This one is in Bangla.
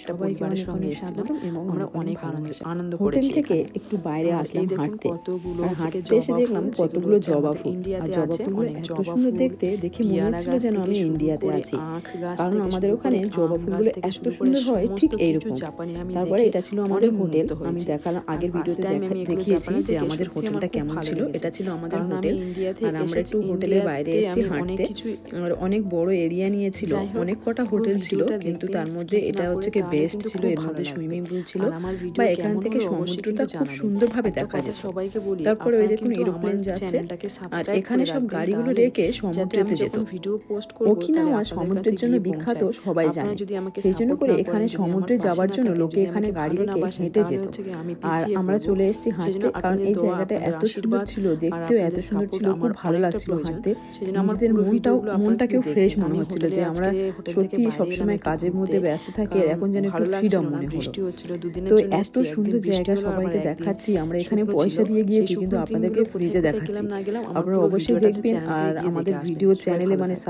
একটা পরিবারের সঙ্গে এসেছিলাম। আমরা অনেক আনন্দ হোটেল করেছি থেকে এখানে। একটু বাইরে আসলাম এই দেখুন হাঁটতে। কতগুলো আর হচ্ছে গিয়ে হাঁটতে এসে জবা দেখলাম ফুল, যেগুলো কতগুলো হচ্ছে জবা আমাদের ফুল। আর ইন্ডিয়াতে জবা আছে। ফুলগুলো অনেক এত জবা সুন্দর ফুল, দেখতে, দেখে মনে পেয়ারা হচ্ছিল গাছ যেন থেকে আমি শুরু ইন্ডিয়াতে করে, আছি। আখ গাছ কারণ থেকে আমাদের শুরু ওখানে করে, জবা আম গাছ ফুলগুলো থেকে এত শুরু করে সুন্দর হয় ঠিক সমস্ত কিছু এইরকম। জাপানি আমি তারপরে দেখে এটা ছিল আমাদের অনেক হোটেল। মুগ্ধ আমি হয়েছি। দেখালাম, আর আগের ফার্স্ট ভিডিওতে টাইম আমি এগুলো দেখিয়েছি জাপানে যে দেখে আমাদের সত্যি আমার হোটেলটা খুব কেমন ভালো ছিল। লেগেছে। এটা ছিল আমাদের কারণ আমি হোটেল। ইন্ডিয়াতে আর আমরা এসেছি, একটু হোটেলের বাইরে ইন্ডিয়াতে এসেছি আমি অনেক হাঁটতে। কিছুই। আর অনেক বড় এরিয়া নিয়েছিল, যাই হোক, অনেক কটা পুরো হোটেল ছিল, ভিডিওটা কিন্তু দেখবেন, তার মধ্যে স্কিপ এটা না হচ্ছে করে, কি তাহলে বেস্ট কিন্তু ছিল। খুব এর ভালো মধ্যে লাগবে। সুইমিং পুল ছিল, আর আমার বা ভিডিও এখান কেমন থেকে হলো অবশ্যই সমুদ্রটা কিন্তু খুব জানাবেন। সুন্দরভাবে একটা দেখা কথা যেত। সবাইকে বলি, তারপরে ওই আপনারা দেখুন কিন্তু আমার এরোপ্লেন যাচ্ছে। চ্যানেলটাকে আর সাবস্ক্রাইব এখানে করে সব রাখবেন, গাড়িগুলো তাহলে রেখে যাতে সমুদ্রেতে আমি যেত। যখন ভিডিও পোস্ট করব তাহলে ওকিনাওয়া আপনাদের কাছে সমুদ্রের জন্য গিয়ে বিখ্যাত, পৌঁছায়। সবাই আপনারা জানে। যদি আমাকে সেই জন্য সাপোর্ট করে না এখানে করেন, যদি আমার সমুদ্রে পাশে যাওয়ার না জন্য থাকেন, লোকে যদি এখানে আমাকে গাড়ি ভালো না রেখে বাসেন, হেঁটে তাহলে যেত। হচ্ছে গিয়ে আমি আর পিছিয়ে আমরা পড়বো। চলে এসেছি সেজন্য হাঁটতে, কারণ আপনাদের এই দোয়া, জায়গাটা আপনাদের এত সুন্দর আশীর্বাদ ছিল, আর দেখতেও এত আপনাদের সুন্দর সাপোর্ট ছিল, খুব আমার ভালো অনেকটা লাগছিল প্রয়োজন। হাঁটতে। সেজন্য আমার নিজেদের পুরো ভিডিওগুলো আপনারা কিন্তু মনটাকেও ফ্রেশ দেখবেন। মনে আমি হচ্ছিল হোটেলে যে আমরা আজকে হোটেল থেকে সত্যি বাইরে এলাম সবসময় একটু কাজের ঘুরতে, মধ্যে ব্যস্ত থাকি, আর কারণ এখন যেন একটু ভালো লাগছিল ফ্রিডম না, মনে হলো। বৃষ্টি হচ্ছিল। দুদিনের তো জন্য এত এসেছি, একদিন সুন্দর বৃষ্টি জায়গা হলো, আবার সবাইকে একদিন দেখাচ্ছি। আমরা এখানে শুকনো ছিল। পয়সা দিয়ে সেই গিয়েছি, কিন্তু শুকনো আপনাদেরকে দিনগুলো কোথায় ফ্রিতে কোথায় দেখাচ্ছি। গেলাম না গেলাম, আমার আপনারা পুরো অবশ্যই ভিডিওটাতে দেখবেন, চ্যানেলটাতে আর গিয়ে আমাদের দেখে আসবেন। ভিডিও সবাই চ্যানেলে ভালো মানে থাকবেন।